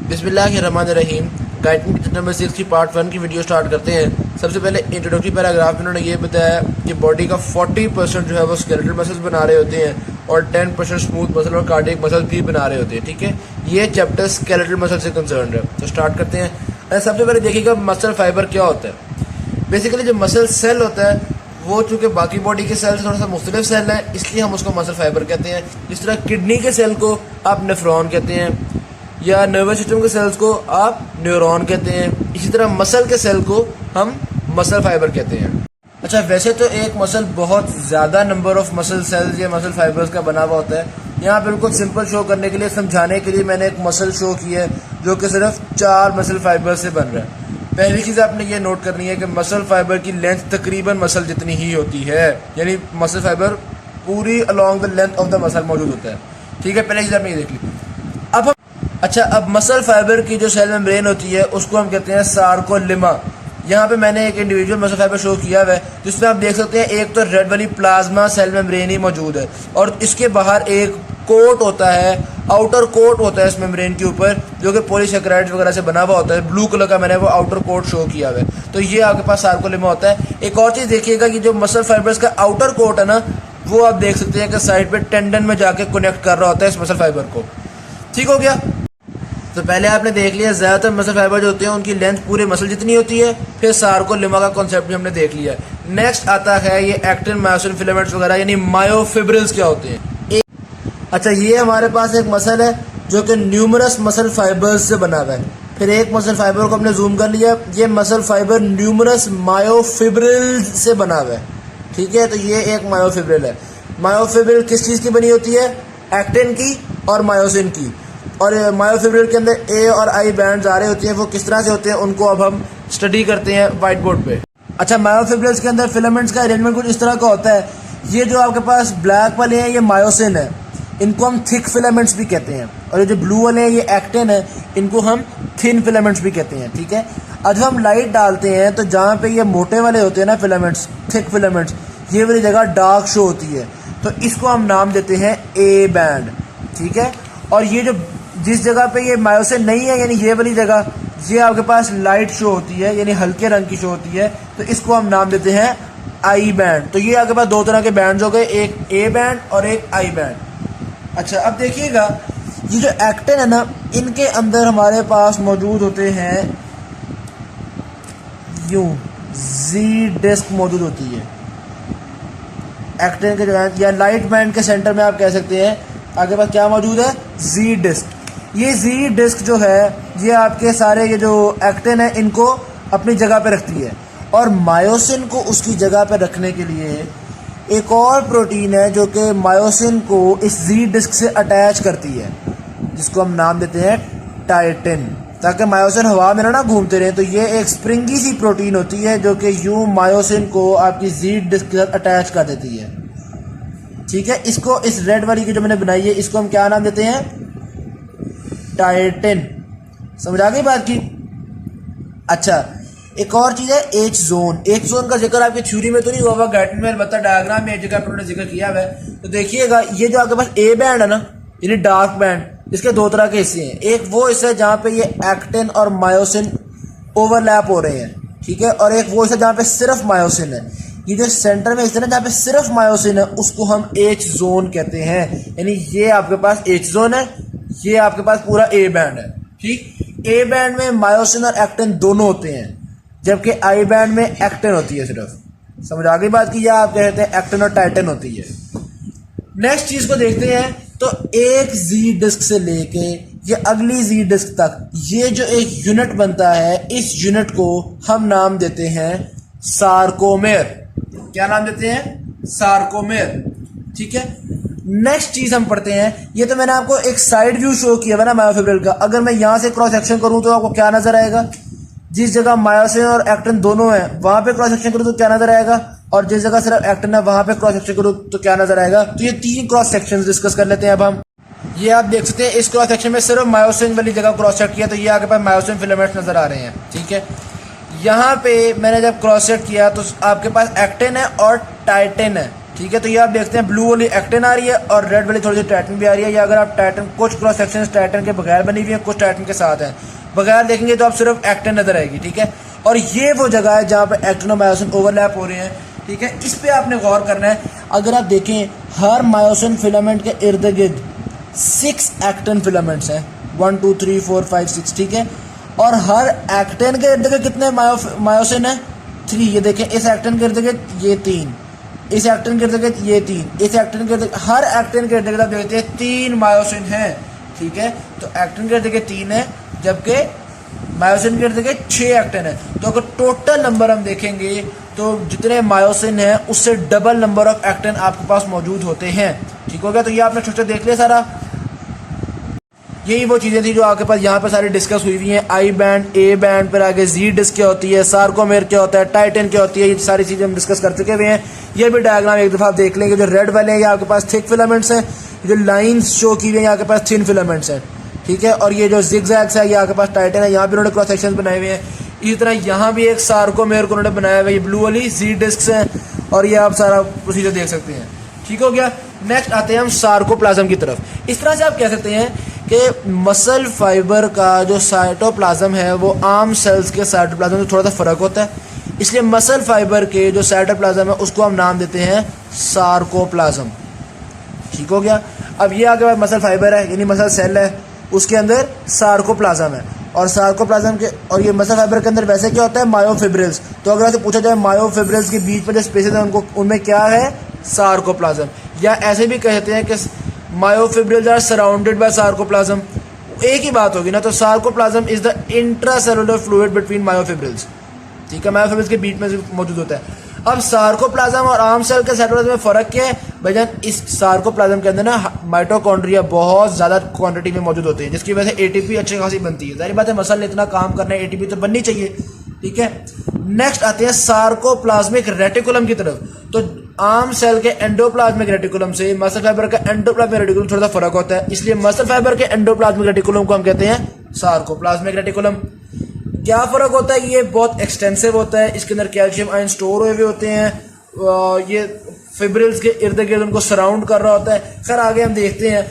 बिस्मिल्लाहिर्रहमानिर्रहीम। Guidance number 6 की part 1 की वीडियो स्टार्ट करते हैं। सबसे पहले इंट्रोडक्टरी पैराग्राफ में उन्होंने ये बताया कि बॉडी का 40% जो है वो स्केलेटल मसल्स बना रहे होते हैं और 10% स्मूथ मसल और कार्डियक मसल भी बना रहे होते हैं। ठीक है, ये चैप्टर स्केलेटल मसल से कंसर्न है। तो स्टार्ट करते हैं। सबसे पहले देखिएगा मसल फाइबर क्या होता है। बेसिकली जो मसल सेल होता है वो चूँकि बाकी बॉडी के सेल से थोड़ा सा मुख्तलिफ सेल है, इसलिए हम उसको मसल फाइबर कहते हैं। जिस तरह किडनी के सेल को आप नेफ्रॉन कहते हैं या नर्वस सिस्टम के सेल्स को आप न्यूरॉन कहते हैं, इसी तरह मसल के सेल को हम मसल फाइबर कहते हैं। अच्छा, वैसे तो एक मसल बहुत ज़्यादा नंबर ऑफ मसल सेल्स या मसल फाइबर्स का बना हुआ होता है। यहाँ बिल्कुल सिंपल शो करने के लिए, समझाने के लिए मैंने एक मसल शो की है जो कि सिर्फ 4 मसल फाइबर से बन रहा है। पहली चीज़ आपने ये नोट करनी है कि मसल फाइबर की लेंथ तकरीबन मसल जितनी ही होती है, यानी मसल फाइबर पूरी along the length of the muscle मौजूद होता है। ठीक है, पहले चीज़ आपने ये देख ली। अब मसल फाइबर की जो सेल मेम्ब्रेन होती है उसको हम कहते हैं सार्कोलिमा। यहाँ पे मैंने एक इंडिविजुअल मसल फाइबर शो किया हुआ है जिसमें आप देख सकते हैं एक तो रेड वाली प्लाज्मा सेल मेम्ब्रेन ही मौजूद है और इसके बाहर एक कोट होता है, आउटर कोट होता है इस मेम्ब्रेन के ऊपर जो कि पॉलीसेकेराइड्स वगैरह से बना हुआ होता है। ब्लू कलर का मैंने वो आउटर कोट शो किया हुआ है। तो ये आपके पास सार्कोलिमा होता है। एक और चीज़ देखिएगा कि जो मसल फाइबर्स का आउटर कोट है ना, वो आप देख सकते हैं कि साइड पे टेंडन में जाके कनेक्ट कर रहा होता है इस मसल फाइबर को। ठीक हो गया। तो पहले आपने देख लिया ज़्यादातर मसल फाइबर जो होते हैं उनकी लेंथ पूरे मसल जितनी होती है। फिर सार्कोलिमा का कॉन्सेप्ट भी हमने देख लिया। नेक्स्ट आता है ये एक्टिन मायोसिन फिलामेंट्स वगैरह यानी मायोफिब्रिल्स क्या होते हैं। अच्छा, ये हमारे पास एक मसल है जो कि न्यूमरस मसल फाइबर्स से बना हुआ है। फिर एक मसल फाइबर को हमने जूम कर लिया, ये मसल फाइबर न्यूमरस मायोफिब्रिल से बना हुआ है। ठीक है, तो ये एक मायोफिब्रिल है। मायोफिब्रिल किस चीज़ की बनी होती है? एक्टिन की और मायोसिन की। और मायोफिब्रिल के अंदर ए और आई बैंड्स आ रहे होते हैं, वो किस तरह से होते हैं उनको अब हम स्टडी करते हैं वाइट बोर्ड पे। अच्छा, मायोफिब्रिल्स के अंदर फिलामेंट्स का अरेंजमेंट कुछ इस तरह का होता है। ये जो आपके पास ब्लैक वाले हैं ये मायोसिन है, इनको हम थिक फिलामेंट्स भी कहते हैं। और ये जो ब्लू वाले हैं ये एक्टिन है, इनको हम थिन फिलामेंट्स भी कहते हैं। ठीक है, अब जब हम लाइट डालते हैं तो जहाँ पे ये मोटे वाले होते हैं ना फिलामेंट्स, थिक फिलामेंट्स, ये वाली जगह डार्क शो होती है, तो इसको हम नाम देते हैं ए बैंड। ठीक है, और ये जो जिस जगह पे ये मायोसिन नहीं है यानी ये वाली जगह, ये आपके पास लाइट शो होती है यानी हल्के रंग की शो होती है, तो इसको हम नाम देते हैं आई बैंड। तो ये आपके पास 2 तरह के बैंड्स हो गए, एक ए बैंड और एक आई बैंड। अच्छा, अब देखिएगा ये जो एक्टिन है ना, इनके अंदर हमारे पास मौजूद होते हैं यूं जी डिस्क मौजूद होती है एक्टिन के जो या लाइट बैंड के सेंटर में आप कह सकते हैं आपके पास क्या मौजूद है? जी डिस्क। ये जी डिस्क जो है ये आपके सारे ये जो एक्टिन है इनको अपनी जगह पे रखती है और मायोसिन को उसकी जगह पे रखने के लिए एक और प्रोटीन है जो कि मायोसिन को इस जी डिस्क से अटैच करती है, जिसको हम नाम देते हैं टाइटिन, ताकि मायोसिन हवा में ना घूमते रहे। तो ये एक स्प्रिंगी सी प्रोटीन होती है जो कि यूं मायोसिन को आपकी जी डिस्क के साथ अटैच कर देती है। ठीक है, इसको इस रेड वाली की जो मैंने बनाई है इसको हम क्या नाम देते हैं? टाइटिन। समझ आ गई बात की? अच्छा, एक और चीज़ है एच जोन। एच जोन का जिक्र आपकी थ्योरी में तो नहीं हुआ, गाइडेंस में अलबत्ता डायग्राम में एक जगह पर उन्होंने जिक्र किया हुआ है। तो देखिएगा ये जो आपके पास ए बैंड है ना, यानी डार्क बैंड, इसके 2 तरह के हिस्से हैं। एक वो हिस्सा है जहाँ पे ये एक्टिन और मायोसिन ओवरलैप हो रहे हैं, ठीक है, और एक वो हिस्सा जहाँ पे सिर्फ मायोसिन है। ये जो सेंटर में हिस्सा है जहाँ पे सिर्फ मायोसिन है उसको हम एच जोन कहते हैं। यानी ये आपके पास एच जोन है, ये आपके पास पूरा ए बैंड है। ठीक, ए बैंड में मायोसिन और एक्टिन दोनों होते हैं, जबकि आई बैंड में एक्टिन होती है सिर्फ। समझ आ गई बात की? या आप कहते हैं एक्टिन और टाइटिन होती है। नेक्स्ट चीज को देखते हैं। तो एक जी डिस्क से लेके ये अगली जी डिस्क तक ये जो एक यूनिट बनता है, इस यूनिट को हम नाम देते हैं सार्कोमेर। क्या नाम देते हैं? सार्कोमेर। ठीक है, नेक्स्ट चीज हम पढ़ते हैं। ये तो मैंने आपको एक साइड व्यू शो किया है ना मायोफिब्रिल का। अगर मैं यहां से क्रॉस सेक्शन करूं तो आपको क्या नजर आएगा? जिस जगह मायोसिन और एक्टिन दोनों है वहां पे क्रॉस सेक्शन करूं तो क्या नजर आएगा, और जिस जगह सिर्फ एक्टिन है वहां पे क्रॉस सेक्शन करूं तो क्या नजर आएगा। तो ये 3 क्रॉस सेक्शंस डिस्कस कर लेते हैं अब हम। ये आप देख सकते हैं इस क्रॉस सेक्शन में सिर्फ मायोसिन वाली जगह क्रॉस सेक्ट किया तो ये आपके पास मायोसिन फिलामेंट्स नजर आ रहे हैं। ठीक है, यहाँ पे मैंने जब क्रॉस सेक्ट किया तो आपके पास एक्टिन है और टाइटिन है। ठीक है। तो ये आप देखते हैं ब्लू वाली एक्टिन आ रही है और रेड वाली थोड़ी सी टाइटन भी आ रही है। या अगर आप टाइटन, कुछ क्रॉस सेक्शन टाइटन के बगैर बनी हुई है, कुछ टाइटन के साथ हैं, बगैर देखेंगे तो आप सिर्फ एक्टिन नजर आएगी। ठीक है। और ये वो जगह है जहाँ पे एक्टिन और मायोसिन ओवरलैप हो रहे हैं। ठीक है। इस पे आपने गौर करना है। अगर आप देखें हर मायोसिन फिलामेंट के इर्द गिर्द 6 एक्टिन फिलामेंट्स हैं, 1 2 3 4 5 6। ठीक है। और हर एक्टिन के इर्द गिर्द कितने मायोसिन है? 3। ये देखें इस एक्टिन के इर्द गिर्द ये 3, इस एक्टिन के इर्द गिर्द ये 3, इस एक्टिन के इर्द, हर एक्टिन के इर्द गिर्द आप देखते हैं 3 मायोसिन है। ठीक है। तो एक्टिन के इर्द गिर्द 3 है, जबकि मायोसिन के इर्द गिर्द 6 एक्टिन है। तो अगर टोटल नंबर हम देखेंगे तो जितने मायोसिन है उससे डबल नंबर ऑफ एक्टिन आपके पास मौजूद होते हैं। ठीक हो गया। तो ये आपने स्ट्रक्चर देख लिया सारा। यही वो चीज़ें थी जो आपके पास यहाँ पे सारी डिस्कस हुई हुई हैं। आई बैंड, ए बैंड, फिर आगे जी डिस्क क्या होती है, सार्कोमेर क्या होता है, टाइटन क्या होती है, ये सारी चीज़ें हम डिस्कस कर चुके हुए हैं। ये भी डायग्राम एक दफ़ा आप देख लेंगे। जो रेड वाले हैं ये आपके पास थिक फिलामेंट्स हैं, जो लाइंस शो की हुई हैं आपके पास थिन फिलामेंट्स हैं। ठीक है। और ये जो जिगजैग्स है ये आपके पास टाइटन है। यहाँ भी उन्होंने क्रॉस सेक्शन बनाए हुए हैं। इसी तरह यहाँ भी एक सार्कोमेर को उन्होंने बनाया हुआ है, ये ब्लू वाली जी डिस्क हैं। और ये आप सारा प्रोसीजर देख सकते हैं। ठीक हो गया। नेक्स्ट आते हैं हम सार्कोप्लाज्म की तरफ। इस तरह से आप कह सकते हैं कि मसल फाइबर का जो साइटोप्लाज्म है वो आम सेल्स के साइटोप्लाज्म से थोड़ा सा फ़र्क होता है। इसलिए मसल फाइबर के जो साइटोप्लाज्म है उसको हम नाम देते हैं सार्कोप्लाज्म। ठीक हो गया। अब ये आगे मसल फाइबर है यानी मसल सेल है, उसके अंदर सार्कोप्लाज्म है। और सार्कोप्लाज्म के और ये मसल फाइबर के अंदर वैसे क्या होता है? मायोफिब्रिल्स। तो अगर आपसे पूछा जाए मायोफिब्रिल्स के बीच में जो स्पेसेस हैं उनको, उनमें क्या है? सार्कोप्लाज्म। या ऐसे भी कहते हैं कि myofibrils are surrounded by sarcoplasm. एक ही बात होगी ना। तो sarcoplasm is the intracellular fluid between myofibrils. ठीक है। मायोफिब्रिल्स के बीच में मौजूद होता है। अब सार्कोप्लाज्म और आम सेल के साइटोप्लाज्म में फ़र्क क्या है भाईजान? इस सार्कोप्लाज्म के अंदर ना माइटोकॉन्ड्रिया बहुत ज़्यादा क्वांटिटी में मौजूद होते हैं, जिसकी वजह से एटीपी अच्छी खासी बनती है। जाहिर बात है मसल ने इतना काम करना है, एटीपी तो बननी चाहिए। ठीक है। नेक्स्ट आते हैं सार्कोप्लाज्मिक रेटिकुलम की तरफ। तो आम सेल के एंडोप्लाज्मिक रेटिकुलम से मसल फाइबर का एंडोप्लाज्मिक रेटिकुलम थोड़ा सा फर्क होता है। इसलिए मसल फाइबर के एंडोप्लाज्मिक रेटिकुलम को हम कहते हैं सार्कोप्लाज्मिक रेटिकुलम। क्या फ़र्क होता है? ये बहुत एक्सटेंसिव होता है, इसके अंदर कैल्शियम आयन स्टोर हुए होते हैं, ये फिब्रिल्स के इर्द गिर्द उनको सराउंड कर रहा होता है। खैर आगे हम देखते हैं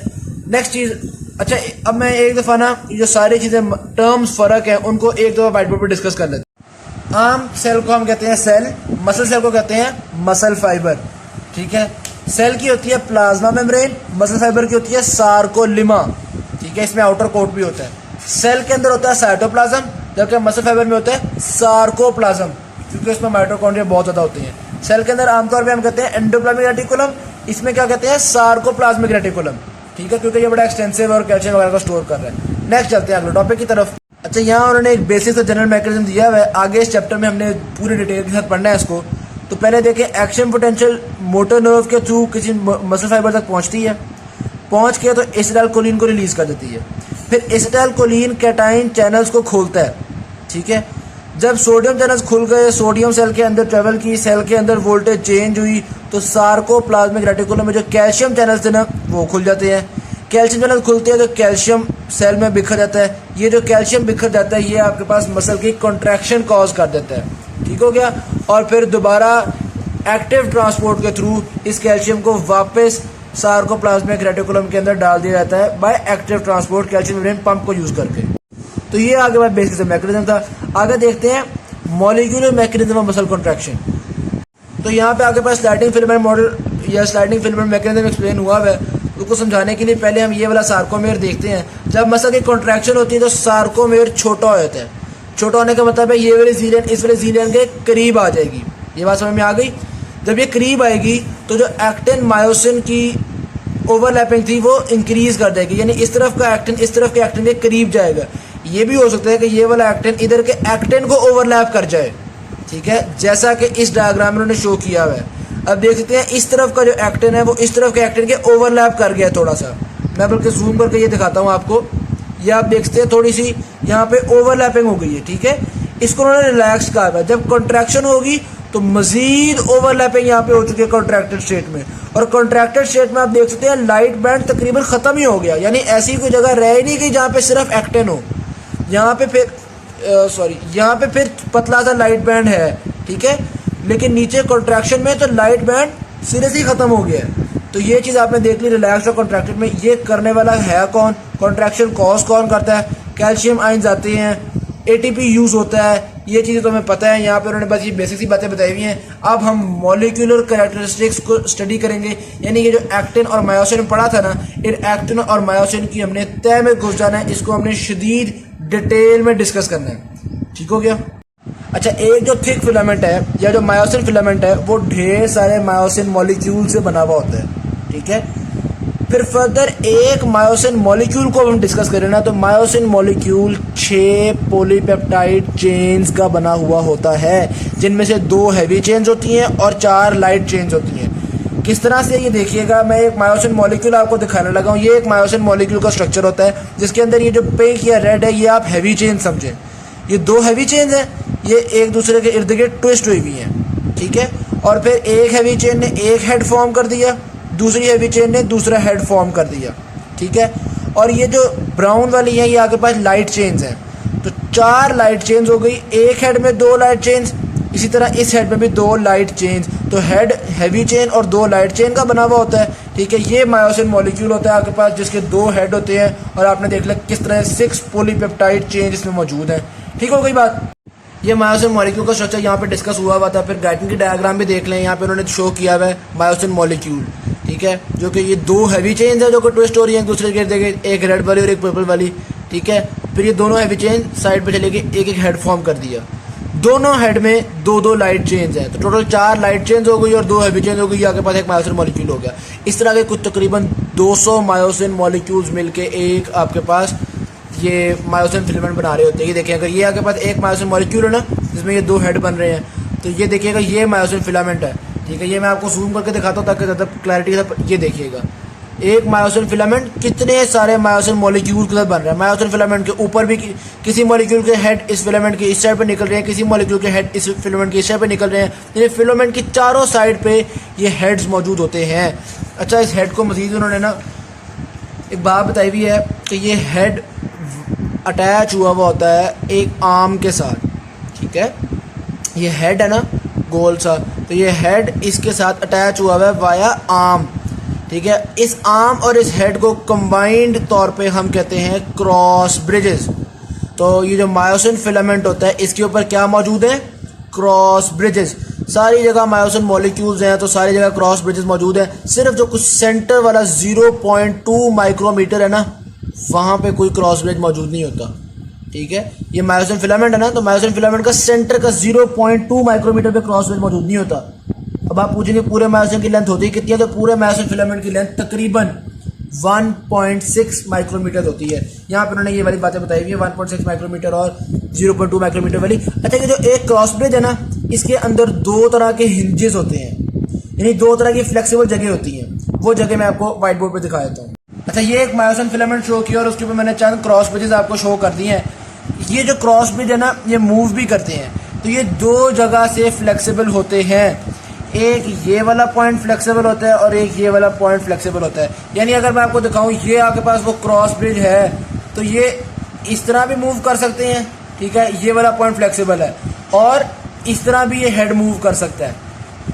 नेक्स्ट चीज़। अच्छा, अब मैं एक दफ़ा ना जो सारी चीज़ें टर्म्स फ़र्क हैं उनको एक दफ़ा व्हाइट बोर्ड पर डिस्कस कर लेते हैं। आम सेल को हम कहते हैं सेल, मसल सेल को कहते हैं मसल फाइबर। ठीक है। सेल की होती है प्लाज्मा मेम्ब्रेन, मसल फाइबर की होती है सार्कोलिमा। ठीक है। इसमें आउटर कोट भी होता है। सेल के अंदर होता है साइटोप्लाज्म, जबकि मसल फाइबर में होता है सार्कोप्लाज्म, क्योंकि इसमें माइटोकॉन्ड्रिया बहुत ज़्यादा होती हैं। सेल के अंदर आमतौर पे हम कहते हैं एंडोप्लाज्मिक रेटिकुलम, इसमें क्या कहते हैं? Sarcoplasmic reticulum. ठीक है। क्योंकि ये बड़ा एक्सटेंसिव और कैल्शियम वगैरह को स्टोर कर रहा है। नेक्स्ट चलते हैं अगले टॉपिक की तरफ। अच्छा, यहाँ उन्होंने एक बेसिक जनरल मैकेनिज्म दिया हुआ है। आगे इस चैप्टर में हमने पूरी डिटेल के साथ पढ़ना है इसको। तो पहले देखें, एक्शन पोटेंशियल मोटर नर्व के थ्रू किसी मसल फाइबर तक पहुँचती है, पहुँच के तो एसिटाइलकोलिन को रिलीज कर देती है। फिर एसिटाइलकोलिन कैटाइन चैनल्स को खोलता है। ठीक है। जब सोडियम चैनल्स खुल गए, सोडियम सेल के अंदर ट्रेवल की, सेल के अंदर वोल्टेज चेंज हुई, तो सार्कोप्लाज्मिक रेटिकुलम में जो कैल्शियम चैनल्स थे ना वो खुल जाते हैं। कैल्शियम चैनल खुलते हैं तो कैल्शियम सेल में बिखर जाता है। ये जो कैल्शियम बिखर जाता है ये आपके पास मसल की कॉन्ट्रैक्शन कॉज कर देता है। ठीक हो गया। और फिर दोबारा एक्टिव ट्रांसपोर्ट के थ्रू इस कैल्शियम को वापस सार्कोप्लाज्मिक रेटिकुलम के अंदर डाल दिया जाता है by active transport calcium membrane pump को यूज करके। तो ये आगे बात बेसिक मैकेनिज्म था। आगे देखते हैं molecular mechanism of muscle contraction. तो यहाँ पे आगे पास स्लाइडिंग फिलामेंट मॉडल या स्लाइडिंग फिलामेंट मैकेनिज्म एक्सप्लेन हुआ है। उसको समझाने के लिए पहले हम ये वाला सार्कोमेर देखते हैं। जब मसल की कॉन्ट्रैक्शन होती है तो सार्कोमेर छोटा हो जाता है। छोटा होने का मतलब है ये वाली जीलियन इस वाले जीलियन के करीब आ जाएगी। ये बात समझ में आ गई? जब ये करीब आएगी तो जो एक्टिन मायोसिन की ओवरलैपिंग थी वो इंक्रीज कर देगी, यानी इस तरफ का एक्टिन इस तरफ के एक्टिन के करीब जाएगा। ये भी हो सकता है कि ये वाला एक्टिन इधर के एक्टिन को ओवरलैप कर जाए। ठीक है। जैसा कि इस डायग्राम में उन्होंने शो किया हुआ है। अब देख सकते हैं इस तरफ का जो एक्टिन है वो इस तरफ के एक्टिन के ओवरलैप कर गया थोड़ा सा। मैं बल्कि जूम करके ये दिखाता हूँ आपको। ये आप देख सकते हैं थोड़ी सी यहाँ पे ओवरलैपिंग हो गई है। ठीक है। इसको उन्होंने रिलैक्स कहा है। जब कॉन्ट्रैक्शन होगी तो मजीद ओवरलैपिंग यहाँ पे हो चुकी है कॉन्ट्रैक्टेड स्टेट में। और कॉन्ट्रैक्टेड स्टेट में आप देख सकते हैं लाइट बैंड तकरीबन ख़त्म ही हो गया, यानी ऐसी कोई जगह रह ही नहीं गई जहाँ पे सिर्फ एक्टिन हो। यहाँ पे फिर यहाँ पे पतला सा लाइट बैंड है। ठीक है। लेकिन नीचे कॉन्ट्रैक्शन में तो लाइट बैंड सिरे से ही ख़त्म हो गया है। तो ये चीज़ आपने देख ली रिलैक्स्ड और कॉन्ट्रैक्टेड में। ये करने वाला है कौन, कॉन्ट्रैक्शन कॉज कौन करता है, कैल्शियम आयंस आते हैं, एटीपी यूज़ होता है, ये चीज़ें तो हमें पता है। यहाँ पे उन्होंने बस ये बेसिक सी बातें बताई हुई हैं। अब हम मॉलिक्यूलर कैरेक्टरिस्टिक्स को स्टडी करेंगे, यानी ये जो एक्टिन और मायोसिन पढ़ा था ना, इन एक्टिन और मायोसिन की हमने तय में घुस जाना है, इसको हमने शदीद डिटेल में डिस्कस करना है। ठीक हो गया। अच्छा, एक जो थिक फिलामेंट है या जो मायोसिन फिलामेंट है वो ढेर सारे मायोसिन मॉलिक्यूल से बना हुआ होता है। ठीक है, फिर फर्दर एक मायोसिन मॉलिक्यूल को हम डिस्कस करें ना, तो मायोसिन मॉलिक्यूल 6 पॉलीपेप्टाइड चेन्स का बना हुआ होता है, जिनमें से 2 हैवी चेन्स होती हैं और 4 लाइट चेन्स होती हैं। किस तरह से, ये देखिएगा, मैं एक मायोसिन मॉलिक्यूल आपको दिखाने लगा हूँ। ये एक मायोसिन मॉलिक्यूल का स्ट्रक्चर होता है, जिसके अंदर ये जो पिंक या रेड है, ये आप हैवी चेन समझें। ये 2 हैवी चेन्स हैं, ये एक दूसरे के इर्द गिर्द ट्विस्ट हुई हुई हैं। ठीक है, और फिर एक हैवी चेन ने एक हेड फॉर्म कर दिया, दूसरी हैवी चेन ने दूसरा हेड फॉर्म कर दिया। ठीक है, और ये जो ब्राउन वाली है, ये आपके पास लाइट चेन्स हैं। तो 4 लाइट चेन्स हो गई, एक हेड में 2 लाइट चेन्स, इसी तरह इस हेड में भी 2 लाइट चेन्स। तो हेड हैवी चेन और 2 लाइट चेन का बना हुआ होता है। ठीक है, ये मायोसिन मॉलिक्यूल होता है आपके पास, जिसके 2 हेड होते हैं, और आपने देख लिया किस तरह 6 पॉलीपेप्टाइड चेन इसमें मौजूद हैं। ठीक हो गई बात। ये मायोसिन मॉलिक्यूल का स्ट्रक्चर यहाँ पे डिस्कस हुआ था। फिर गाइटिन की डायग्राम भी देख लें, यहाँ पे उन्होंने शो किया हुआ है मायोसिन मॉलिक्यूल। ठीक है, जो कि ये 2 हैवी चेन्स है जो कि ट्विस्ट हो रही हैं एक दूसरे के इर्द, एक रेड वाली और एक पर्पल वाली। ठीक है, फिर ये दोनों हैवी चेन साइड पे चले गए, एक एक हेड फॉर्म कर दिया। दोनों हेड में 2-2 लाइट चेन्स हैं, तो टोटल 4 लाइट चेन्स हो गई और 2 हैवी चेन्स हो गई। आपके पास एक मायोसिन मॉलिक्यूल हो गया। इस तरह के कुछ तकरीबन 200 मायोसिन मॉलिक्यूल्स मिलके एक आपके पास ये मायोसिन फिलामेंट बना रहे होते हैं। ये देखिए, अगर ये आपके पास एक मायोसिन मॉलिक्यूल है ना, जिसमें ये 2 हेड बन रहे हैं, तो ये देखिएगा ये मायोसिन फिलामेंट है। ठीक है, ये मैं आपको जूम करके दिखाता हूँ ताकि ज़्यादा क्लैरिटी के साथ। ये देखिएगा, एक मायोसिन फिलामेंट कितने सारे मायोसिन मॉलिक्यूल के साथ बन रहा है। मायोसिन फिलामेंट के ऊपर भी किसी मॉलिक्यूल के हेड इस फिलामेंट के इस साइड पे निकल रहे हैं, किसी मॉलिक्यूल के हेड इस फिलामेंट के इस साइड पे निकल रहे हैं। यानी फिलामेंट की चारों साइड पे ये हेड्स मौजूद होते हैं। अच्छा, इस हेड को मजीद उन्होंने ना एक बात बताई हुई है कि ये हेड अटैच हुआ होता है एक आर्म के साथ। ठीक है, ये हेड है ना गोल सा, तो ये हेड इसके साथ अटैच हुआ है वाया आर्म। ठीक है, इस आर्म और इस हेड को कंबाइंड तौर पे हम कहते हैं क्रॉस ब्रिजेस। तो ये जो मायोसिन फिलामेंट होता है, इसके ऊपर क्या मौजूद है, क्रॉस ब्रिजेस। सारी जगह मायोसिन मॉलिक्यूल्स हैं, तो सारी जगह क्रॉस ब्रिजेस मौजूद है। सिर्फ जो कुछ सेंटर वाला 0.2 माइक्रोमीटर है ना, वहाँ पे कोई क्रॉस ब्रिज मौजूद नहीं होता। ठीक है, ये मायोसिन फिलामेंट है ना, तो मायोसिन फिलामेंट का सेंटर का 0.2 माइक्रोमीटर पे क्रॉस ब्रिज मौजूद नहीं होता। अब आप पूछेंगे पूरे मायोसिन की लेंथ होती है कितनी है, तो पूरे मायोसिन फिलामेंट की लेंथ तकरीबन 1.6 माइक्रोमीटर होती है। यहाँ पे उन्होंने ये वाली बातें बताई हुई है, 1.6 माइक्रोमीटर और 0.2 माइक्रोमीटर वाली। अच्छा, ये जो एक क्रॉस ब्रिज है ना, इसके अंदर 2 तरह के हिंजेस होते हैं, यानी 2 तरह की फ्लेक्सिबल जगह होती हैं। वो जगह मैं आपको व्हाइट बोर्ड पर दिखा देता हूँ। अच्छा, ये एक मायोसिन फिलामेंट शो किया और उसके ऊपर मैंने चंद क्रॉस ब्रिजेस आपको शो कर दिए हैं। ये जो क्रॉस ब्रिज है ना, ये मूव भी करते हैं, तो ये 2 जगह से फ्लेक्सिबल होते हैं। एक ये वाला पॉइंट फ्लेक्सिबल होता है और एक ये वाला पॉइंट फ्लेक्सिबल होता है। यानी अगर मैं आपको दिखाऊं, ये आपके पास वो क्रॉस ब्रिज है, तो ये इस तरह भी मूव कर सकते हैं। ठीक है, ये वाला पॉइंट फ्लेक्सिबल है, और इस तरह भी ये हेड मूव कर सकता है।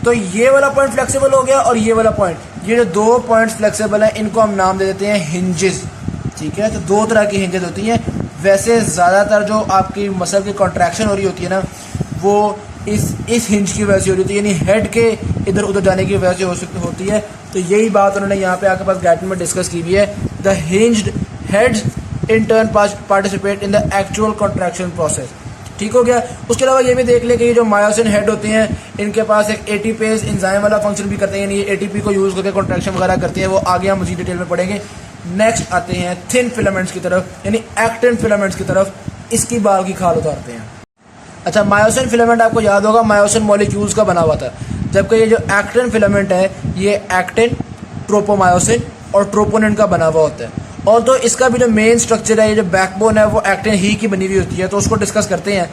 तो ये वाला पॉइंट फ्लेक्सिबल हो गया और ये वाला पॉइंट, ये जो 2 पॉइंट्स फ्लेक्सिबल हैं, इनको हम नाम दे देते हैं हिंजेस। ठीक है, तो 2 तरह की हिंजेस होती हैं। वैसे ज़्यादातर जो आपकी मसल की कॉन्ट्रैक्शन हो रही होती है ना, वो इस हिंज की वजह से हो रही होती है, यानी हेड के इधर उधर जाने की वजह से होती है। तो यही बात उन्होंने यहाँ पे आपके पास गाइड में डिस्कस की हुई है। The hinged heads in turn participate in the actual contraction process. ठीक हो गया। उसके अलावा ये भी देख लें कि ये जो मायोसिन हेड होते हैं, इनके पास एक एटीपेज एंजाइम वाला फंक्शन भी करते हैं, यानी ये एटीपी को यूज़ करके कॉन्ट्रैक्शन वगैरह करते हैं। वो आगे हम मजीद डिटेल में पढ़ेंगे। नेक्स्ट आते हैं थिन फिलामेंट्स की तरफ, यानी एक्टिन फिलामेंट्स की तरफ। इसकी बाल की खाल उतारते हैं। अच्छा, मायोसिन फिलामेंट आपको याद होगा मायोसिन मॉलिक्यूल्स का बना हुआ था, जबकि ये जो एक्टिन फिलामेंट है, ये एक्टिन, ट्रोपोमायोसिन और ट्रोपोनिन का बना हुआ होता है। और तो इसका भी जो मेन स्ट्रक्चर है, ये जो बैकबोन है, वो एक्टिन ही की बनी हुई होती है। तो उसको डिस्कस करते हैं।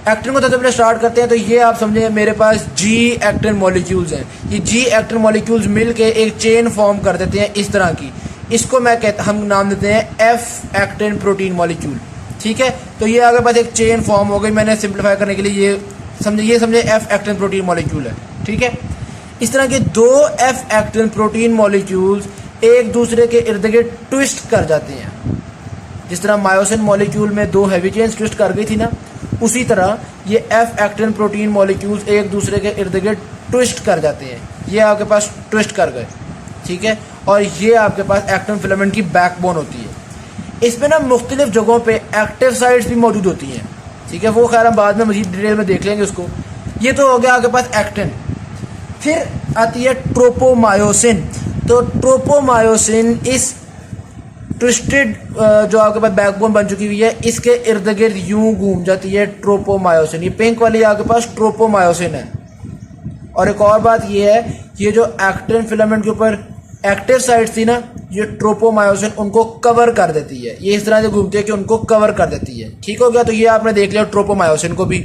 एक्टिन को सबसे पहले स्टार्ट करते हैं। तो ये आप समझे, मेरे पास जी एक्टिन मॉलिक्यूल्स हैं। ये जी एक्टिन मॉलिक्यूल्स मिल के एक चेन फॉर्म कर देते हैं इस तरह की। इसको हम नाम देते हैं एफ एक्टिन प्रोटीन मॉलिक्यूल। ठीक है, तो ये आगे पास एक चेन फॉर्म हो गई। मैंने सिंप्लीफाई करने के लिए ये समझे एफ एक्टिन प्रोटीन मॉलिक्यूल है। ठीक है, इस तरह के दो एफ एक्टिन प्रोटीन मॉलिक्यूल्स एक दूसरे के इर्द गिर्द ट्विस्ट कर जाते हैं। जिस तरह मायोसिन मॉलिक्यूल में दो हैवी चेन्स ट्विस्ट कर गई थी ना, उसी तरह ये एफ एक्टिन प्रोटीन मॉलिक्यूल्स एक दूसरे के इर्द गिर्द ट्विस्ट कर जाते हैं। ये आपके पास ट्विस्ट कर गए, ठीक है। और ये आपके पास एक्टिन फिलामेंट की बैकबोन होती है। इसमें ना मुख्तलिफ जगहों पे एक्टिव साइट्स भी मौजूद होती हैं, ठीक है। वो खैर हम बाद में मज़ीद डिटेल में देख लेंगे उसको। ये तो हो गया आपके पास एक्टिन। फिर आती है ट्रोपोमायोसिन। तो ट्रोपोमायोसिन इस ट्विस्टेड जो आपके पास बैकबोन बन चुकी हुई है, इसके इर्द गिर्द यूं घूम जाती है ट्रोपोमायोसिन। ये पिंक वाली आपके पास ट्रोपोमायोसिन है। और एक और बात ये है, ये जो एक्टिन फिलामेंट के ऊपर एक्टिव साइट्स थी ना, ये ट्रोपोमायोसिन उनको कवर कर देती है। ये इस तरह से घूमती है कि उनको कवर कर देती है, ठीक हो गया। तो ये आपने देख लिया ट्रोपोमायोसिन को भी।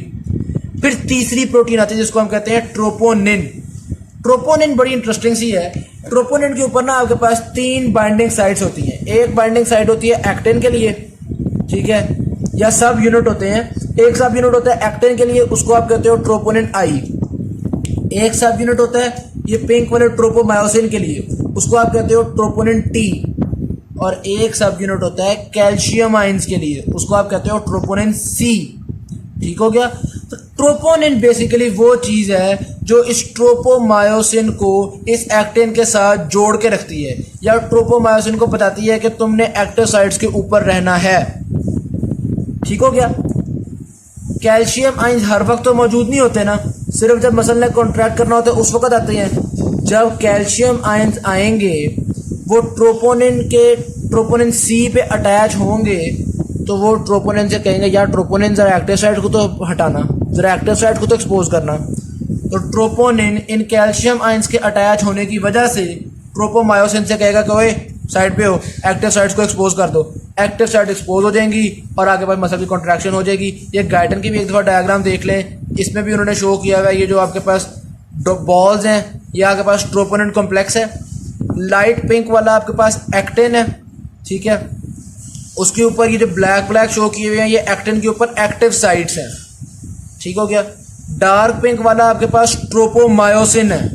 फिर तीसरी प्रोटीन आती है जिसको हम कहते हैं ट्रोपोनिन। ट्रोपोनिन बड़ी इंटरेस्टिंग सी है। ट्रोपोनिन के ऊपर ना आपके पास 3 बाइंडिंग साइट्स होती हैं। एक बाइंडिंग साइट होती है एक्टिन के लिए, ठीक है, या सब यूनिट होते हैं। एक सब यूनिट होता है एक्टिन के लिए, उसको आप कहते हो ट्रोपोनिन आई। एक सब यूनिट होता है ये पिंक वाले ट्रोपोमायोसिन के लिए, उसको आप कहते हो ट्रोपोनिन टी। और एक सब यूनिट होता है कैल्शियम आयंस के लिए, उसको आप कहते हो ट्रोपोनिन सी, ठीक हो गया। तो ट्रोपोनिन बेसिकली वो चीज़ है जो इस ट्रोपोमायोसिन को इस एक्टिन के साथ जोड़ के रखती है, या ट्रोपोमायोसिन को बताती है कि तुमने एक्टिव साइट्स के ऊपर रहना है, ठीक हो गया। कैल्शियम आयंस हर वक्त तो मौजूद नहीं होते ना, सिर्फ जब मसल ने कॉन्ट्रैक्ट करना होता है उस वक्त आते हैं। जब कैल्शियम आयंस आएंगे वो ट्रोपोनिन सी पे अटैच होंगे, तो वो ट्रोपोनिन से कहेंगे यार ट्रोपोनिन जरा एक्टिव साइट को तो हटाना, जरा एक्टिव साइट को तो एक्सपोज करना। तो ट्रोपोनिन इन कैल्शियम आयंस के अटैच होने की वजह से ट्रोपोमायोसिन से कहेगा कि ओए साइड पे हो, एक्टिव साइट्स को एक्सपोज कर दो। एक्टिव साइट एक्सपोज हो जाएंगी और आगे बाद मसल की कॉन्ट्रैक्शन हो जाएगी। ये गाइटन की भी एक दफ़ा डायग्राम देख लें, इसमें भी उन्होंने शो किया हुआ है। ये जो आपके पास बॉल्स हैं, ये आपके पास ट्रोपोनिन कॉम्प्लेक्स है। लाइट पिंक वाला आपके पास एक्टिन है, ठीक है। उसके ऊपर ये जो ब्लैक शो किए हुए हैं, ये एक्टिन के ऊपर एक्टिव साइट्स हैं, ठीक हो गया। डार्क पिंक वाला आपके पास ट्रोपोमायोसिन है,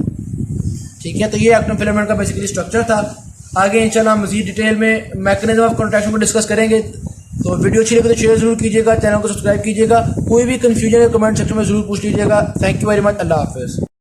ठीक है। तो ये एक्टिन फिलामेंट का बेसिकली स्ट्रक्चर था। आगे इंशाल्लाह हम मज़ीद डिटेल में मैकेनिज्म ऑफ कॉन्ट्रैक्शन को डिस्कस करेंगे। तो वीडियो अच्छी लगे तो शेयर जरूर कीजिएगा, चैनल को सब्सक्राइब कीजिएगा। कोई भी कन्फ्यूजन है कमेंट सेक्शन में जरूर पूछ लीजिएगा। Thank you very much. अल्लाह हाफिज़।